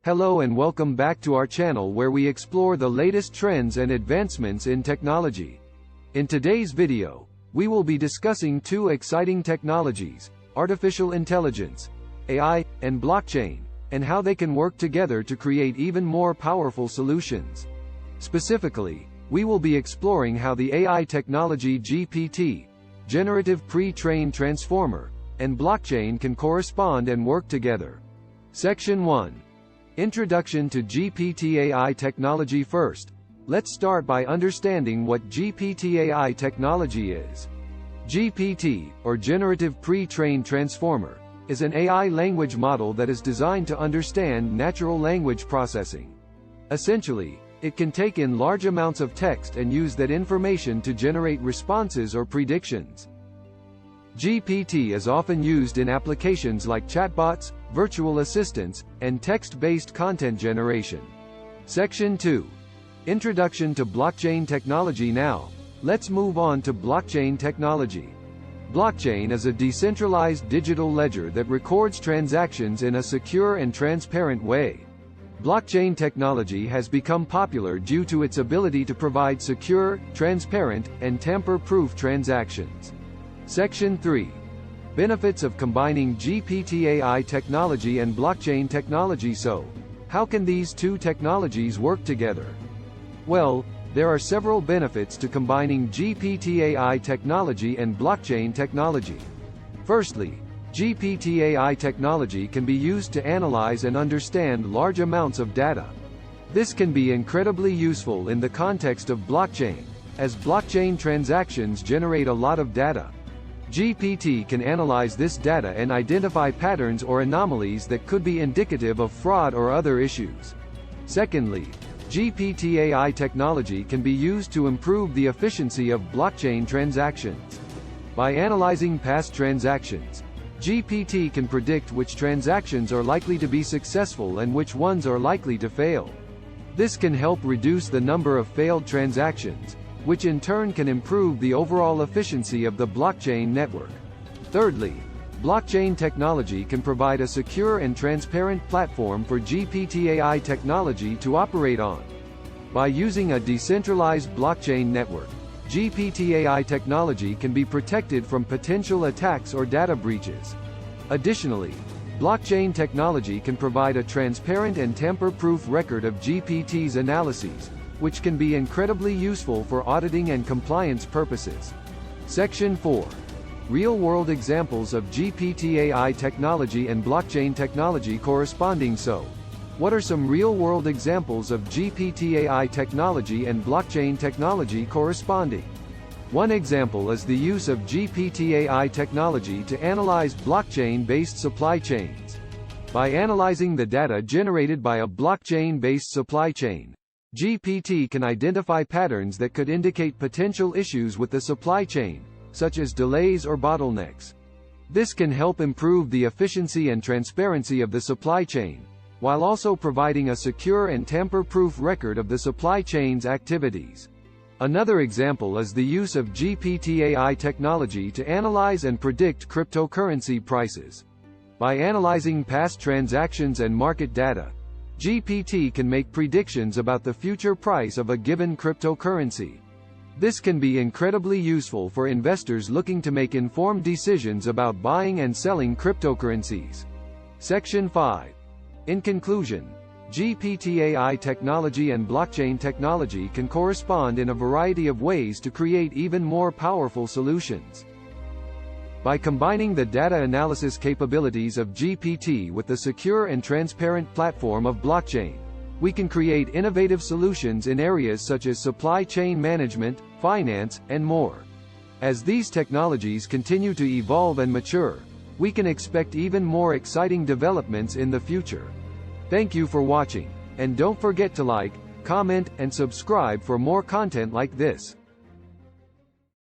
Hello and welcome back to our channel where we explore the latest trends and advancements in technology. In today's video, we will be discussing two exciting technologies, artificial intelligence, AI, and blockchain, and how they can work together to create even more powerful solutions. Specifically, we will be exploring how the AI technology GPT, Generative Pre-trained Transformer, and blockchain can correspond and work together. Section 1. Introduction to GPT AI technology. First, let's start by understanding what GPT AI technology is. GPT, or Generative Pre-trained Transformer, is an AI language model that is designed to understand natural language processing. Essentially, it can take in large amounts of text and use that information to generate responses or predictions. GPT is often used in applications like chatbots, virtual assistants, and text-based content generation. Section 2. Introduction to blockchain technology. Now, let's move on to blockchain technology. Blockchain is a decentralized digital ledger that records transactions in a secure and transparent way. Blockchain technology has become popular due to its ability to provide secure, transparent, and tamper-proof transactions. Section 3. Benefits of combining GPT AI technology and blockchain technology. So, how can these two technologies work together? Well, there are several benefits to combining GPT AI technology and blockchain technology. Firstly, GPT AI technology can be used to analyze and understand large amounts of data. This can be incredibly useful in the context of blockchain, as blockchain transactions generate a lot of data. GPT can analyze this data and identify patterns or anomalies that could be indicative of fraud or other issues. Secondly, GPT AI technology can be used to improve the efficiency of blockchain transactions. By analyzing past transactions, GPT can predict which transactions are likely to be successful and which ones are likely to fail. This can help reduce the number of failed transactions, which in turn can improve the overall efficiency of the blockchain network. Thirdly, blockchain technology can provide a secure and transparent platform for GPT AI technology to operate on. By using a decentralized blockchain network, GPT AI technology can be protected from potential attacks or data breaches. Additionally, blockchain technology can provide a transparent and tamper-proof record of GPT's analyses, which can be incredibly useful for auditing and compliance purposes. Section 4. Real-world examples of GPT AI technology and blockchain technology corresponding. So, what are some real-world examples of GPT AI technology and blockchain technology corresponding? One example is the use of GPT AI technology to analyze blockchain-based supply chains. By analyzing the data generated by a blockchain-based supply chain, GPT can identify patterns that could indicate potential issues with the supply chain, such as delays or bottlenecks. This can help improve the efficiency and transparency of the supply chain, while also providing a secure and tamper-proof record of the supply chain's activities. Another example is the use of GPT AI technology to analyze and predict cryptocurrency prices. By analyzing past transactions and market data, GPT can make predictions about the future price of a given cryptocurrency. This can be incredibly useful for investors looking to make informed decisions about buying and selling cryptocurrencies. Section 5. In conclusion, GPT AI technology and blockchain technology can correspond in a variety of ways to create even more powerful solutions. By combining the data analysis capabilities of GPT with the secure and transparent platform of blockchain, we can create innovative solutions in areas such as supply chain management, finance, and more. As these technologies continue to evolve and mature, we can expect even more exciting developments in the future. Thank you for watching, and don't forget to like, comment, and subscribe for more content like this.